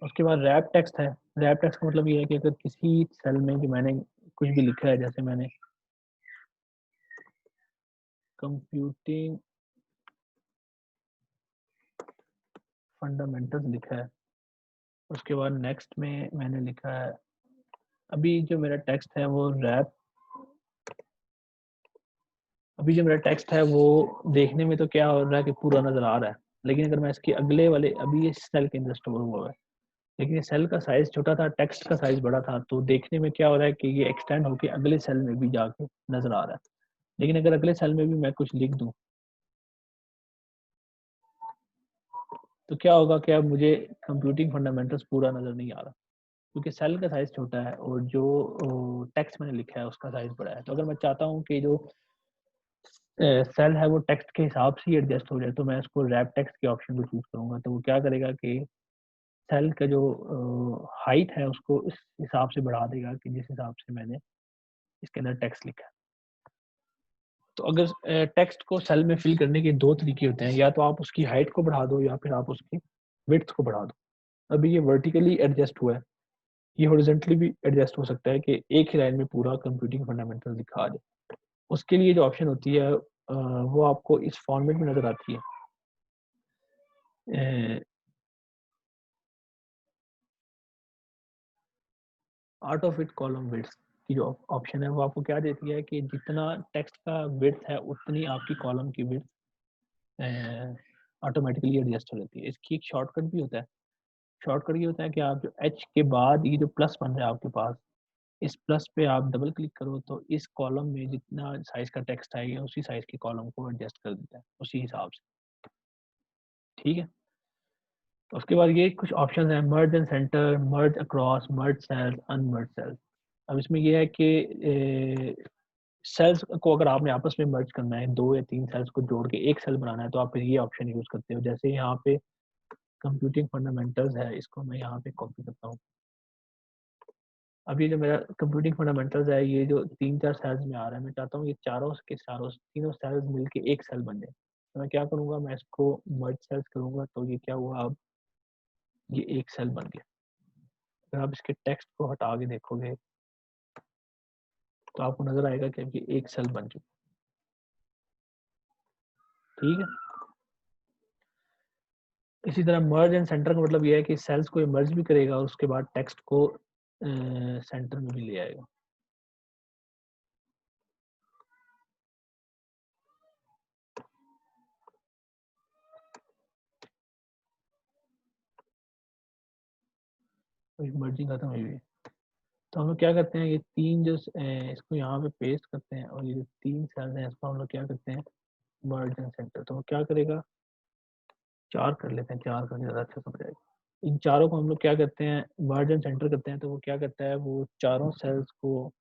उसके बाद रैप टेक्स्ट है। रैप टेक्स्ट का मतलब ये है कि अगर किसी सेल में कि मैंने कुछ भी लिखा है, जैसे मैंने कंप्यूटिंग फंडामेंटल्स लिखा है, उसके बाद नेक्स्ट में मैंने लिखा है, अभी जो मेरा टेक्स्ट है वो रैप, अभी जो मेरा टेक्स्ट है वो देखने में तो क्या हो रहा है कि पूरा नजर आ रहा है, लेकिन अगर मैं इसके अगले वाले, अभी ये सेल के अंदर स्टोर हुआ है लेकिन ये सेल का साइज छोटा था, टेक्स्ट का साइज बड़ा था, तो देखने में क्या हो रहा है कि ये एक्सटेंड होकर अगले सेल में भी जाके नजर आ रहा है। लेकिन अगर अगले सेल में भी मैं कुछ लिख दूं तो क्या होगा कि अब मुझे कंप्यूटिंग फंडामेंटल्स पूरा नजर नहीं आ रहा, क्योंकि सेल का साइज छोटा है और जो टेक्स्ट मैंने लिखा है उसका साइज बड़ा है। तो अगर मैं चाहता हूँ कि जो सेल है वो टेक्स्ट के हिसाब से ही एडजस्ट हो जाए तो मैं इसको रैप टेक्स्ट के ऑप्शन को चूज करूंगा। तो वो क्या करेगा कि सेल का जो हाइट है उसको इस हिसाब से बढ़ा देगा कि जिस हिसाब से मैंने इसके अंदर टेक्स्ट लिखा है। तो अगर टेक्स्ट को सेल में फिल करने के 2 तरीके होते हैं, या तो आप उसकी हाइट को बढ़ा दो या फिर आप उसकी विड्थ को बढ़ा दो। अभी ये वर्टिकली एडजस्ट हुआ है, ये हॉरिजॉन्टली भी एडजस्ट हो सकता है कि एक ही लाइन में पूरा कंप्यूटिंग फंडामेंटल दिखा जाए। उसके लिए जो ऑप्शन होती है वो आपको इस फॉर्मेट में नजर आती है। Out of it column width की जो ऑप्शन है वो आपको क्या देती है कि जितना टेक्स्ट का विड्थ है उतनी आपकी कॉलम की विड्थ ऑटोमेटिकली एडजस्ट हो जाती है। इसकी एक शॉर्टकट भी होता है। शॉर्टकट ये होता है कि आप जो एच के बाद ये जो प्लस बन रहा है आपके पास, इस प्लस पे आप डबल क्लिक करो तो इस कॉलम में जितना साइज का टेक्स्ट आएगा उसी साइज के कॉलम को एडजस्ट कर देता है उसी हिसाब से। ठीक है, तो उसके बाद ये कुछ ऑप्शन है, merge and centre, merge across, merge cells, unmerge cells. अब इसमें यह है कि सेल्स को अगर आपने आपस में मर्ज करना है, 2 या 3 सेल्स को जोड़ के एक सेल बनाना है तो आप फिर ये ऑप्शन यूज करते हो। जैसे यहाँ पे कंप्यूटिंग फंडामेंटल्स है, इसको मैं यहाँ पे कॉपी करता हूँ। अब ये जो मेरा कंप्यूटिंग फंडामेंटल्स है, ये जो 3-4 सेल्स में आ रहा है, मैं चाहता हूँ ये चारों के चारों तीनों सेल्स मिलके एक सेल बन जाए। तो मैं क्या करूँगा, मैं इसको मर्ज सेल्स करूँगा तो ये क्या हुआ, अब ये एक सेल बन गया। अगर आप इसके टेक्स्ट को हटा के देखोगे तो आपको नजर आएगा कि ये एक सेल बन चुका। ठीक है, इसी तरह मर्ज एंड सेंटर का मतलब ये है कि सेल्स को मर्ज भी करेगा और उसके बाद टेक्स्ट को सेंटर में भी ले आएगा। अभी मर्जिंग खत्म हुई है। तो हम लोग क्या करते हैं, ये 3 जो इसको यहाँ पे पेस्ट करते हैं और ये जो 3 सेल्स हैं इसको हम लोग क्या करते हैं, मर्ज एंड सेंटर। तो वो क्या करेगा, 4 कर लेते हैं, 4 करके ज़्यादा अच्छा समझ आएगा। इन चारों को हम लोग क्या करते हैं, मर्ज एंड सेंटर करते हैं। तो वो क्या करता है, वो चारों सेल्स को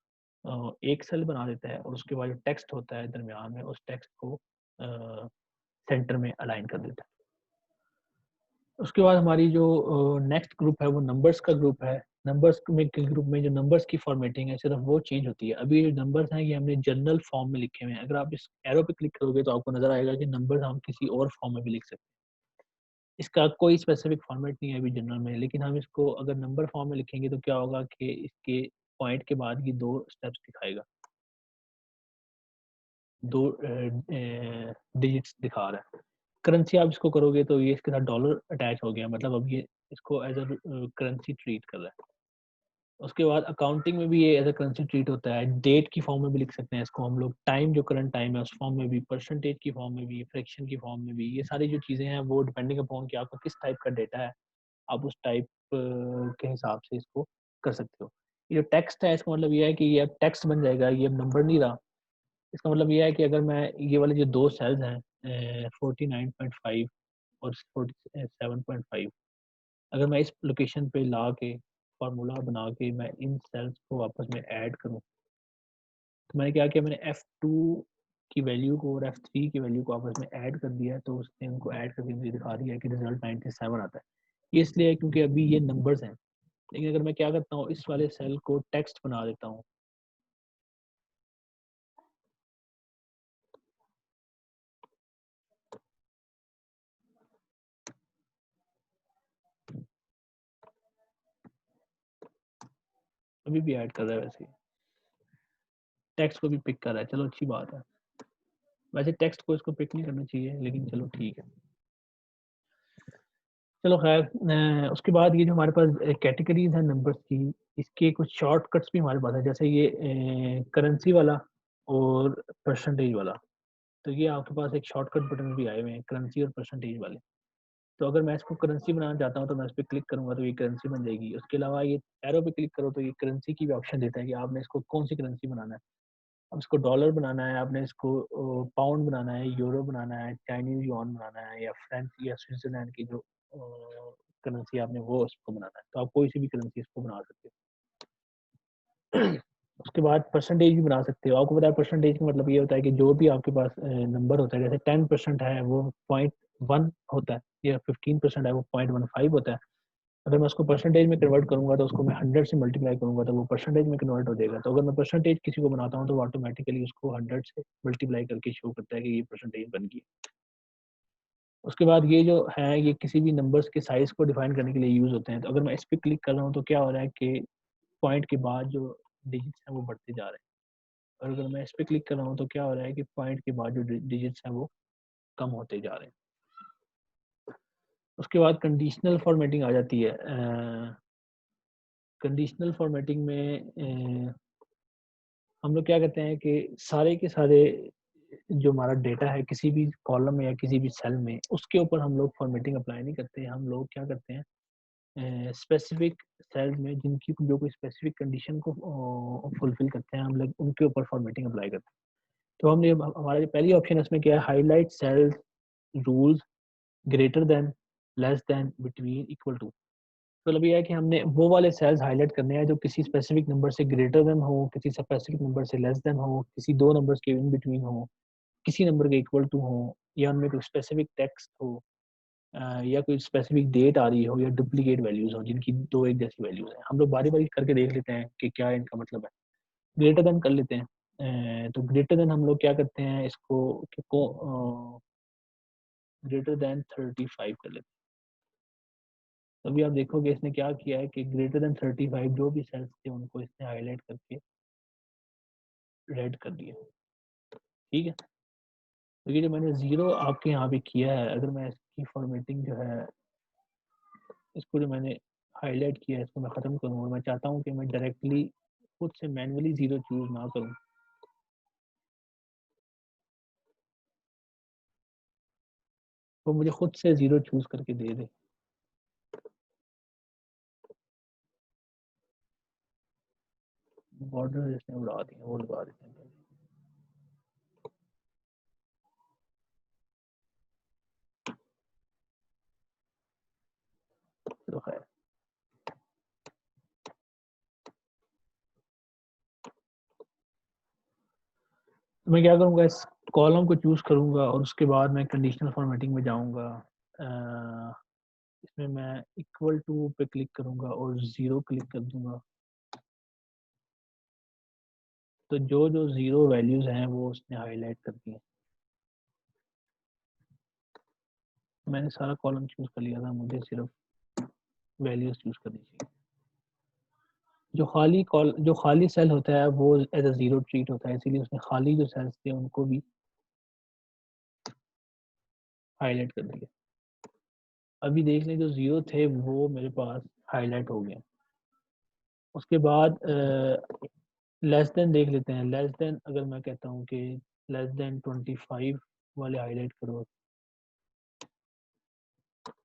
एक सेल बना देता है और उसके बाद जो टेक्स्ट होता है दरमियान में, उस टेक्स्ट को सेंटर में अलाइन कर देता है। उसके बाद हमारी जो नेक्स्ट ग्रुप है वो नंबर्स का ग्रुप है। नंबर्स में के ग्रुप में जो नंबर्स की फॉर्मेटिंग है सिर्फ वो चेंज होती है। अभी जो नंबर्स हैं ये हमने जनरल फॉर्म में लिखे हुए हैं। अगर आप इस एरो पे क्लिक करोगे तो आपको नजर आएगा कि नंबर्स हम किसी और फॉर्म में भी लिख सकते हैं। इसका कोई स्पेसिफिक फॉर्मेट नहीं है अभी जनरल में, लेकिन हम इसको अगर नंबर फॉर्म में लिखेंगे तो क्या होगा कि इसके पॉइंट के बाद ये 2 स्टेप्स दिखाएगा, 2 डिजिट्स दिखा रहा है। करेंसी आप इसको करोगे तो ये इसके साथ डॉलर अटैच हो गया, मतलब अब ये इसको एज अ करेंसी ट्रीट कर रहा है। उसके बाद अकाउंटिंग में भी ये एज अ करेंसी ट्रीट होता है। डेट की फॉर्म में भी लिख सकते हैं इसको हम लोग, टाइम जो करंट टाइम है उस फॉर्म में भी, परसेंटेज की फॉर्म में भी, फ्रैक्शन की फॉर्म में भी। ये सारी जो चीज़ें हैं वो डिपेंडिंग अपॉन कि आपका किस टाइप का डेटा है, आप उस टाइप के हिसाब से इसको कर सकते हो। ये जो टेक्स्ट है इसका मतलब ये है कि ये अब टेक्स्ट बन जाएगा, ये अब नंबर नहीं रहा। इसका मतलब ये है कि अगर मैं ये वाले जो 2 सेल्स हैं 49.5 और 47.5, अगर मैं इस लोकेशन पे ला के फार्मूला बना के मैं इन सेल्स को आपस में ऐड करूं, तो मैंने क्या किया, मैंने F2 की वैल्यू को और F3 की वैल्यू को आपस में ऐड कर दिया है। तो उसने उनको ऐड करके मुझे दिखा दिया है कि रिजल्ट 97 आता है। ये इसलिए है क्योंकि अभी ये नंबर्स हैं। लेकिन अगर मैं क्या करता हूँ, इस वाले सेल को टेक्स्ट बना देता हूँ, अभी भी ऐड कर रहा है, वैसे टेक्स्ट को भी पिक कर रहा है, चलो अच्छी बात है। वैसे टेक्स्ट को इसको पिक नहीं करना चाहिए, लेकिन चलो ठीक है। चलो खैर, उसके बाद ये जो हमारे पास कैटेगरीज हैं नंबर्स की, इसके कुछ शॉर्टकट्स भी हमारे पास है। जैसे ये करेंसी वाला और परसेंटेज वाला, तो ये आपके पास एक शॉर्टकट बटन भी आए हुए हैं, करेंसी और परसेंटेज वाले। तो अगर मैं इसको करेंसी बनाना चाहता हूँ तो मैं इस पर क्लिक करूंगा तो ये करेंसी बन जाएगी। उसके अलावा ये एरो पे क्लिक करो तो ये करेंसी की भी ऑप्शन देता है कि आपने इसको कौन सी करेंसी बनाना है। अब इसको डॉलर बनाना है, आपने इसको पाउंड बनाना है, यूरो बनाना है, चाइनीज युआन बनाना है, या फ्रेंच या स्विट्जरलैंड की जो करेंसी आपने वो इसको बनाना है, तो आप कोई सी भी करेंसी इसको बना सकते हो। उसके बाद परसेंटेज भी बना सकते हो। आपको पता है परसेंटेज का मतलब ये होता है कि जो भी आपके पास नंबर होता है, जैसे 10% है वो 0.1 होता है, या 15% है वो 0.15 होता है। अगर मैं उसको परसेंटेज में कन्वर्ट करूंगा तो उसको मैं 100 से मल्टीप्लाई करूंगा तो वो परसेंटेज में कन्वर्ट हो जाएगा। तो अगर मैं परसेंटेज किसी को बनाता हूँ तो ऑटोमेटिकली उसको 100 से मल्टीप्लाई करके शो करता है कि ये परसेंटेज बन गई। उसके बाद ये जो है ये किसी भी नंबर्स के साइज को डिफाइन करने के लिए यूज होते हैं। तो अगर मैं इस पर क्लिक कर रहा हूँ तो क्या हो रहा है कि पॉइंट के बाद जो डिजिट्स हैं वो बढ़ते जा रहे हैं, और अगर मैं इस पर क्लिक कर रहा हूँ तो क्या हो रहा है कि पॉइंट के बाद जो डिजिट्स हैं वो कम होते जा रहे हैं। उसके बाद कंडीशनल फॉर्मेटिंग आ जाती है। कंडीशनल फॉर्मेटिंग में हम लोग क्या करते हैं कि सारे के सारे जो हमारा डेटा है किसी भी कॉलम में या किसी भी सेल में, उसके ऊपर हम लोग फॉर्मेटिंग अप्लाई नहीं करते हैं। हम लोग क्या करते हैं, स्पेसिफिक सेल्स में जिनकी जो कोई स्पेसिफिक कंडीशन को फुलफिल करते हैं, हम लोग उनके ऊपर फॉर्मेटिंग अप्लाई करते हैं। तो हमने हमारा जो पहली ऑप्शन है इसमें क्या है, highlight cells rules greater than, less than, between, equal to. तो मतलब ये है कि हमने वो वाले सेल्स हाईलाइट करने हैं जो किसी स्पेसिफिक नंबर से ग्रेटर देन हो, किसी स्पेसिफिक नंबर से लेस देन हो, किसी दो नंबर्स के इन बिटवीन हो, किसी नंबर के इक्वल टू हो, या उनमें कोई स्पेसिफिक टेक्स्ट हो, या कोई स्पेसिफिक डेट आ रही हो, या डुप्लीकेट वैल्यूज हो जिनकी दो एक जैसी वैल्यूज हैं। हम लोग बारी बारी करके देख लेते हैं कि क्या इनका मतलब है। ग्रेटर देन कर लेते हैं। तो ग्रेटर देन हम लोग क्या करते हैं, इसको ग्रेटर देन 35 कर लेते हैं। तो अभी आप देखोगे इसने क्या किया है कि ग्रेटर देन 35 जो भी सेल्स थे उनको इसने हाईलाइट करके रेड कर दिया। ठीक है। तो ये जो मैंने जीरो आपके यहाँ पे किया है, अगर मैं इसकी फॉर्मेटिंग जो है, इसको जो मैंने हाईलाइट किया है इसको मैं ख़त्म करूँ और मैं चाहता हूँ कि मैं डायरेक्टली खुद से मैनुअली जीरो चूज ना करूँ, वो मुझे खुद से जीरो चूज करके दे दे। बॉर्डर इसने उड़ा दिए, वो लगा देते हैं पहले। तो खैर, तो मैं क्या करूँगा, इस कॉलम को चूज करूँगा और उसके बाद मैं कंडीशनल फॉर्मेटिंग में जाऊँगा। इसमें मैं इक्वल टू पे क्लिक करूँगा और ज़ीरो क्लिक कर दूंगा। तो जो जो ज़ीरो वैल्यूज़ हैं वो उसने हाईलाइट कर दी है। मैंने सारा कॉलम चूज कर लिया था, मुझे सिर्फ वैल्यूज़ चूज करनी चाहिए। जो खाली सेल होता है वो एज अ ज़ीरो ट्रीट होता है, इसीलिए उसने खाली जो सेल्स थे उनको भी हाईलाइट कर दिया। अभी देख लें, जो ज़ीरो थे वो मेरे पास हाईलाइट हो गए। उसके बाद लेस देन देख लेते हैं। लेस देन अगर मैं कहता हूँ कि लेस देन 25 वाले हाईलाइट करो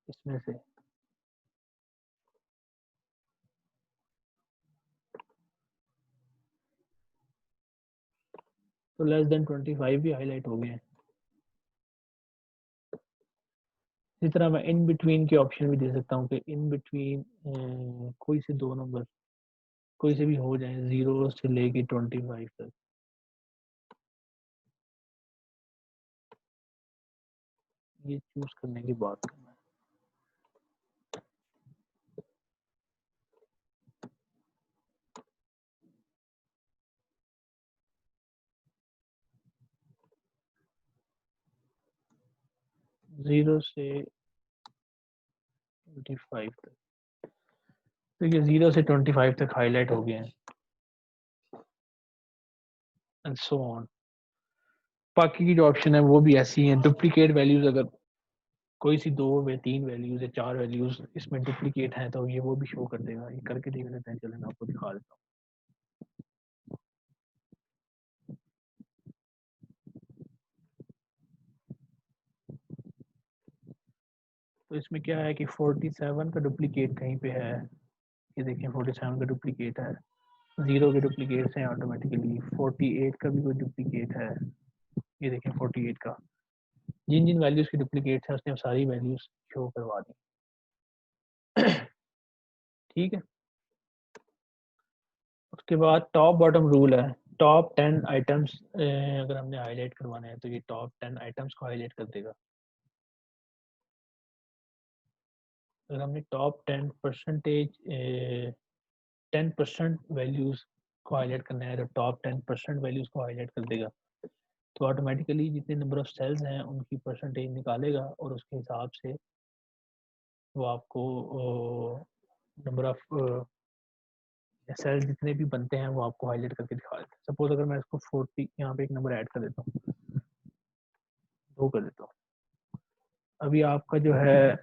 इसमें से, तो लेस देन 25 भी हाईलाइट हो गए हैं। इसी तरह मैं इन बिटवीन के ऑप्शन भी दे सकता हूँ कि इन बिटवीन कोई से दो नंबर कोई से भी हो जाए, 0 से लेके 25 तक। ये चूज करने की बात करना है। 0 से 25 तक, तो ये 0 से 25 तक हाईलाइट हो गए हैं, एंड सो ऑन। बाकी की जो ऑप्शन है वो भी ऐसी हैं। डुप्लीकेट वैल्यूज, अगर कोई सी दो व तीन वैल्यूज या चार वैल्यूज इसमें डुप्लीकेट हैं तो ये वो भी शो कर देगा। ये करके देख लेते हैं, चलें मैं आपको दिखा देता हूँ। तो इसमें क्या है कि 47 का डुप्लीकेट कहीं पे है, ये देखें 47 का डुप्लीकेट है। 0 के डुप्लीकेट्स हैं ऑटोमेटिकली। 48 का भी कोई डुप्लीकेट है, ये देखें 48 का। जिन जिन वैल्यूज की डुप्लीकेट्स हैं उसने सारी वैल्यूज शो करवा दी। ठीक है। उसके बाद टॉप बॉटम रूल है। टॉप 10 आइटम्स अगर हमने हाईलाइट करवाना है तो ये टॉप 10 आइटम्स को हाईलाइट कर देगा। अगर हमने टॉप 10% वैल्यूज को हाईलाइट करना है तो टॉप 10% वैल्यूज को हाईलाइट कर देगा। तो ऑटोमेटिकली जितने नंबर ऑफ सेल्स हैं उनकी परसेंटेज निकालेगा और उसके हिसाब से वो आपको नंबर ऑफ सेल्स जितने भी बनते हैं वो आपको हाईलाइट करके दिखा देते हैं। सपोज अगर मैं इसको 40 यहाँ पे एक नंबर ऐड कर देता हूँ, 2 कर देता हूँ। अभी आपका जो है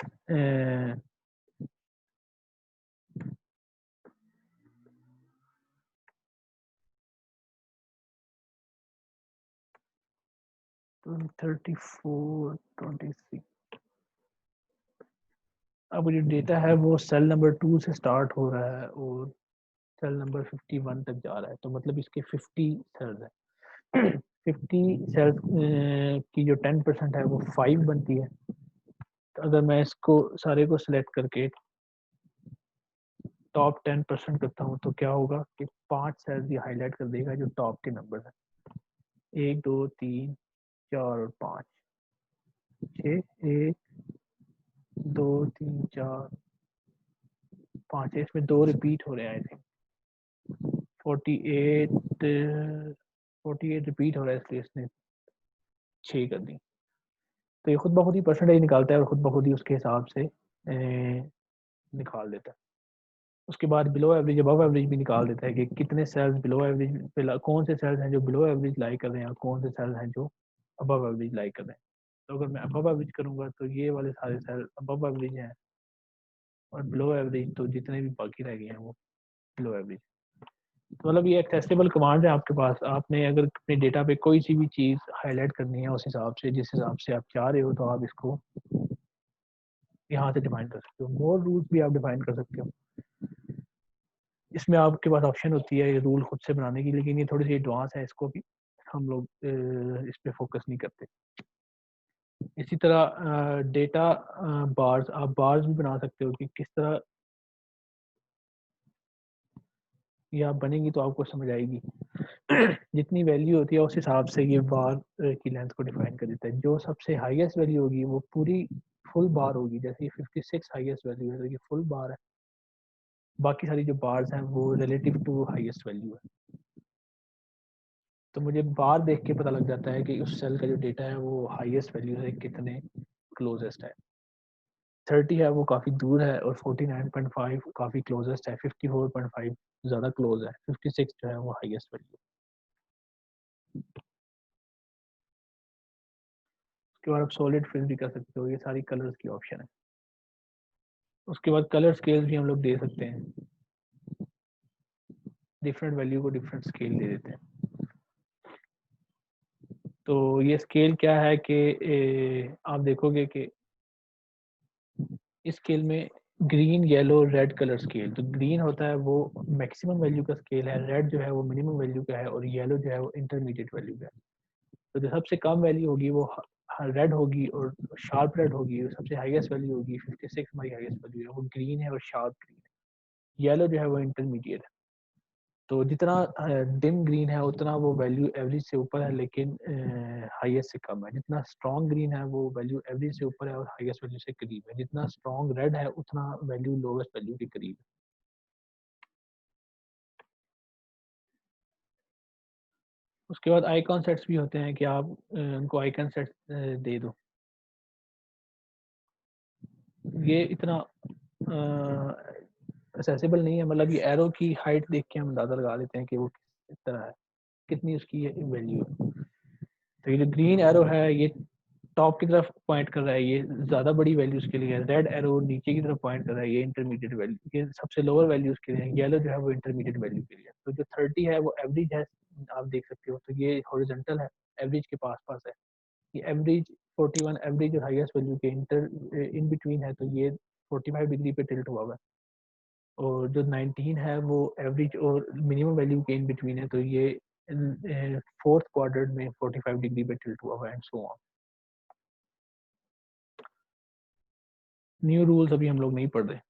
34 26, अब जो डेटा है वो सेल नंबर 2 से स्टार्ट हो रहा है और सेल नंबर 51 तक जा रहा है। तो मतलब इसके 50 सेल्स है। 50 सेल्स की जो 10% है वो 5 बनती है। तो अगर मैं इसको सारे को सिलेक्ट करके टॉप 10% करता हूँ तो क्या होगा कि 5 सेल्स ये हाईलाइट कर देगा जो टॉप के नंबर है। 1 2 3 4 और 5 6, 1 2 3 4 5 है। इसमें 2 रिपीट हो रहे हैं आई थिंक। 48 48 रिपीट हो रहा है इसलिए इसने 6 कर दी। तो ये खुद ब खुद ही परसेंटेज निकालता है और खुद ब खुद ही उसके हिसाब से निकाल देता है। उसके बाद बिलो एवरेज अबव एवरेज भी निकाल देता है कि कितने सेल्स बिलो एवरेज, कौन से सेल्स हैं जो बिलो एवरेज लाई कर रहे हैं और कौन से सेल्स हैं जो अबव एवरेज लाई कर रहे हैं। तो अगर मैं अबव एवरेज करूंगा तो ये वाले सारे सेल अबव एवरेज हैं और बिलो एवरेज तो जितने भी बाकी रह गए हैं वो बिलो एवरेज। तो मतलब ये एक्सेसिबल कमांड है आपके पास। आपने अगर अपने डेटा पे कोई सी भी चीज़ हाईलाइट करनी है उस हिसाब से, जिस हिसाब से आप चाह रहे हो, तो आप इसको यहाँ से डिफाइन कर सकते हो। मोर रूल्स भी आप डिफाइन कर सकते हो। इसमें आपके पास ऑप्शन होती है ये रूल खुद से बनाने की, लेकिन ये थोड़ी सी एडवांस है, इसको भी हम लोग इस पे फोकस नहीं करते। इसी तरह डेटा बार्स, आप बार्स भी बना सकते हो कि किस तरह ये आप बनेगी तो आपको समझ आएगी। जितनी वैल्यू होती है उस हिसाब से ये बार की लेंथ को डिफाइन कर देता है। जो सबसे हाईएस्ट वैल्यू होगी वो पूरी फुल बार होगी, जैसे ये 56 हाईएस्ट वैल्यू है तो ये फुल बार है, बाकी सारी जो बार्स हैं वो रिलेटिव टू हाईएस्ट वैल्यू है। तो मुझे बार देख के पता लग जाता है कि उस सेल का जो डेटा है वो हाईएस्ट वैल्यू से कितने क्लोजेस्ट है। 30 है वो काफ़ी दूर है, और 49.5 काफ़ी क्लोजेस्ट है, 54.5 ज़्यादा क्लोज है, 56 जो है वो हाईएस्ट वैल्यू। उसके बाद आप सॉलिड फिल भी कर सकते हो, ये सारी कलर्स की ऑप्शन है। उसके बाद कलर स्केल भी हम लोग दे सकते हैं, डिफरेंट वैल्यू को डिफरेंट स्केल दे देते हैं। तो ये स्केल क्या है कि आप देखोगे कि इस स्केल में green, yellow, red colour scale, तो ग्रीन होता है वो मैक्सिमम वैल्यू का स्केल है, रेड जो है वो मिनिमम वैल्यू का है, और येलो जो है वो इंटरमीडिएट वैल्यू का है। तो जो सबसे कम वैल्यू होगी वो रेड होगी और शार्प रेड होगी, और सबसे हाईएस्ट वैल्यू होगी 56 हमारी हाईएस्ट वैल्यू है, वो ग्रीन है और शार्प ग्रीन है। येलो जो है वो इंटरमीडिएट है। तो जितना डिम ग्रीन है उतना वो वैल्यू एवरेज से ऊपर है, लेकिन हाईएस्ट से कम है। जितना स्ट्रॉन्ग ग्रीन है वो वैल्यू एवरेज से ऊपर है और हाईएस्ट वैल्यू से करीब है। जितना स्ट्रॉन्ग रेड है उतना वैल्यू लोवेस्ट वैल्यू के करीब है। उसके बाद आइकॉन सेट्स भी होते हैं कि आप उनको आइकॉन सेट्स दे दो। ये इतना असेसिबल नहीं है, मतलब ये एरो की हाइट देख के हम अंदाजा लगा लेते हैं कि वो किस तरह है, कितनी उसकी वैल्यू है। तो ये जो ग्रीन एरो है ये टॉप की तरफ पॉइंट कर रहा है, ये ज़्यादा बड़ी वैल्यूज के लिए है। रेड एरो नीचे की तरफ पॉइंट कर रहा है, ये इंटरमीडिएट वैल्यू, ये सबसे लोअर वैल्यूज के लिए है। येलो जो है वो इंटरमीडिएट वैल्यू के लिए है। तो जो 30 है वो एवरेज है, आप देख सकते हो, तो ये हॉरिजॉन्टल है, एवरेज के पास पास है। ये एवरेज 41 एवरेज और हाईएस्ट वैल्यू के इंटर इन बिटवीन है, तो ये 45 डिग्री पे टिल्ट हुआ हुआ है। और जो 19 है वो एवरेज और मिनिमम वैल्यू के इन बिटवीन है, तो ये फोर्थ क्वाड्रेंट में 45 डिग्री पे टिल्ट हुआ हुआ है, and so on. New rules अभी हम लोग नहीं पढ़ रहे।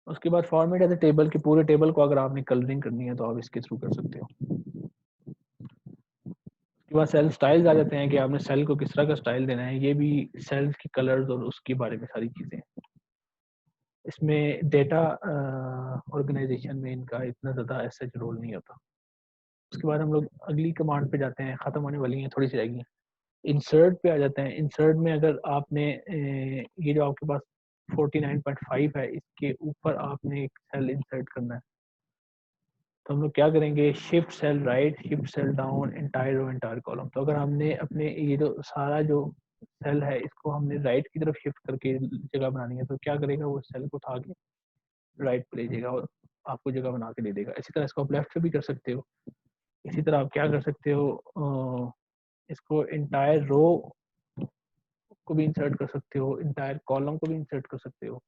उसके बाद फॉर्मेट एज ए टेबल, के पूरे टेबल को अगर आपने कलरिंग करनी है तो आप इसके थ्रू कर सकते हो। उसके बाद सेल स्टाइल्स आ जाते हैं कि आपने सेल को किस तरह का स्टाइल देना है, ये भी सेल्स की कलर्स और उसके बारे में सारी चीज़ें। इसमें डेटा ऑर्गेनाइजेशन में इनका इतना ज़्यादा ऐसा रोल नहीं होता। उसके बाद हम लोग अगली कमांड पे जाते हैं, ख़त्म होने वाली हैं, थोड़ी सी रहेगी। इंसर्ट पे आ जाते हैं। इंसर्ट में अगर आपने ये जो आपके पास 49.5 है, इसके ऊपर आपने एक सेल इंसर्ट करना है, तो हम लोग क्या करेंगे, shift cell right, shift cell down, entire row, entire column. तो अगर हमने अपने ये जो सारा जो सेल है इसको हमने राइट की तरफ शिफ्ट करके जगह बनानी है, तो क्या करेगा, वो सेल को उठा के राइट पे ले जाएगा और आपको जगह बना के दे देगा। इसी तरह इसको आप लेफ्ट पे भी कर सकते हो। इसी तरह आप क्या कर सकते हो, इसको इंटायर रो को भी इंसर्ट कर सकते हो, इंटायर कॉलम को भी इंसर्ट कर सकते हो।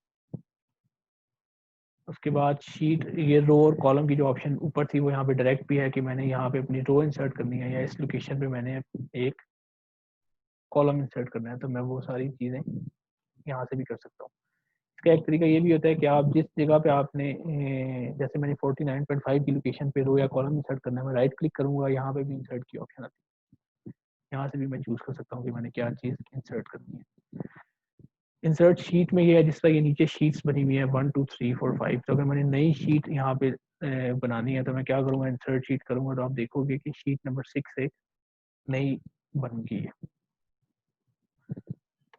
उसके बाद शीट, ये रो और कॉलम की जो ऑप्शन ऊपर थी वो यहाँ पे डायरेक्ट भी है कि मैंने यहाँ पे अपनी रो इंसर्ट करनी है, या इस लोकेशन पे मैंने एक कॉलम इंसर्ट करना है, तो मैं वो सारी चीज़ें यहाँ से भी कर सकता हूँ। इसका एक तरीका ये भी होता है कि आप जिस जगह पे आपने जैसे मैंने 49.5 की लोकेशन पे रो या कॉलम इंसर्ट करना है, मैं राइट क्लिक करूँगा, यहाँ पे भी इंसर्ट की ऑप्शन आती है, यहाँ से भी मैं चूज़ कर सकता हूँ कि मैंने क्या चीज़ इंसर्ट करनी है। इंसर्ट शीट में ये है, जिस तरह ये नीचे शीट्स बनी हुई है 1 2 3 4 5, तो अगर मैंने नई शीट यहाँ पे बनानी है तो मैं क्या करूँगा, इंसर्ट शीट करूँगा, तो आप देखोगे कि शीट नंबर 6 एक नई बन गई है।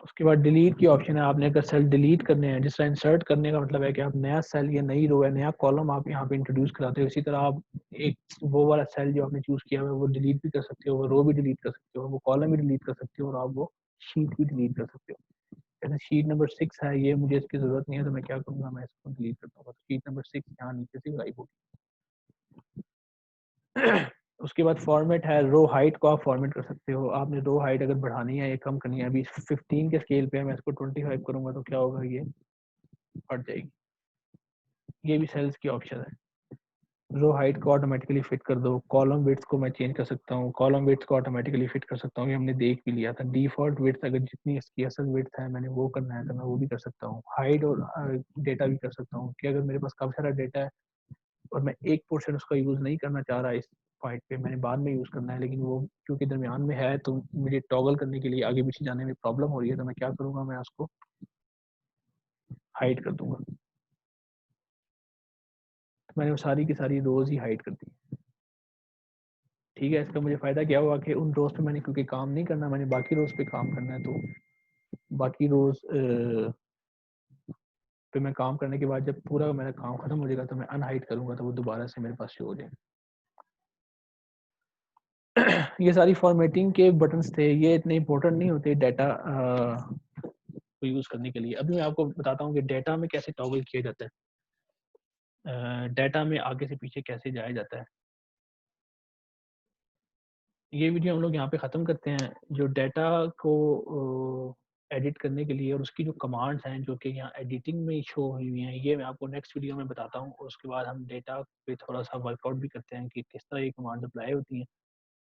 उसके बाद डिलीट की ऑप्शन है, आपने अगर सेल डिलीट करने हैं, जिस तरह इंसर्ट करने का मतलब है कि आप नया सेल या नई रो है, नया कॉलम आप यहाँ पे इंट्रोड्यूस कराते हो, इसी तरह आप एक वो वाला सेल जो आपने चूज किया है वो डिलीट भी कर सकते हो, वो रो भी डिलीट कर सकते हो, वो कॉलम भी डिलीट कर सकते हो, और आप वो शीट भी डिलीट कर सकते हो। जैसे शीट नंबर 6 है, ये मुझे इसकी जरूरत नहीं है, तो मैं क्या करूँगा, मैं इसको डिलीट करता हूँ, शीट नंबर 6 यहाँ नीचे से गायब होगी। उसके बाद फॉर्मेट है, रो हाइट को आप फॉर्मेट कर सकते हो। आपने रो हाइट अगर बढ़ानी है या कम करनी है, अभी 15 के स्केल पे मैं इसको 25 करूंगा तो क्या होगा, ये फट जाएगी। ये भी सेल्स की ऑप्शन है। रो हाइट को ऑटोमेटिकली फिट कर दो, कॉलम विड्थ को मैं चेंज कर सकता हूँ, कॉलम विड्थ को ऑटोमेटिकली फिट कर सकता हूँ, ये हमने देख भी लिया था। डिफॉल्ट विड्थ अगर जितनी इसकी असल विड्थ है मैंने वो करना है तो मैं वो भी कर सकता हूँ। हाइड और डेटा भी कर सकता हूँ कि अगर मेरे पास काफ़ी सारा डेटा है और मैं एक पोर्शन उसका यूज़ नहीं करना चाह रहा इस पॉइंट पे, मैंने बाद में यूज़ करना है, लेकिन वो क्योंकि दरमियान में है तो मुझे टॉगल करने के लिए आगे पीछे जाने में प्रॉब्लम हो रही है, तो मैं क्या करूँगा, मैं उसको हाइड कर दूंगा। तो मैंने वो सारी की सारी रोज़ ही हाइड कर दी। ठीक है, इसका मुझे फ़ायदा क्या हुआ कि उन रोज़ पे मैंने क्योंकि काम नहीं करना, मैंने बाकी रोज़ पे काम करना है, तो बाकी रोज़ पे मैं काम करने के बाद जब पूरा मेरा काम खत्म हो जाएगा तो मैं अनहाइड करूँगा तो वो दोबारा से मेरे पास शो हो जाएगा। ये सारी फॉर्मेटिंग के बटन्स थे, ये इतने इंपॉर्टेंट नहीं होते डाटा को यूज़ करने के लिए। अभी मैं आपको बताता हूँ कि डाटा में कैसे टॉगल किया जाता है, डाटा में आगे से पीछे कैसे जाया जाता है। ये वीडियो हम लोग यहाँ पे ख़त्म करते हैं। जो डाटा को एडिट करने के लिए और उसकी जो कमांड्स हैं जो कि यहाँ एडिटिंग में शो हुई हुई हैं, ये मैं आपको नेक्स्ट वीडियो में बताता हूँ। और उसके बाद हम डाटा पे थोड़ा सा वर्कआउट भी करते हैं कि किस तरह ये कमांड्स अप्लाई होती हैं,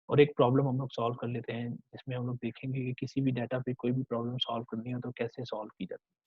और एक प्रॉब्लम हम लोग सॉल्व कर लेते हैं, जिसमें हम लोग देखेंगे कि किसी भी डाटा पे कोई भी प्रॉब्लम सॉल्व करनी हो तो कैसे सॉल्व की जाती है।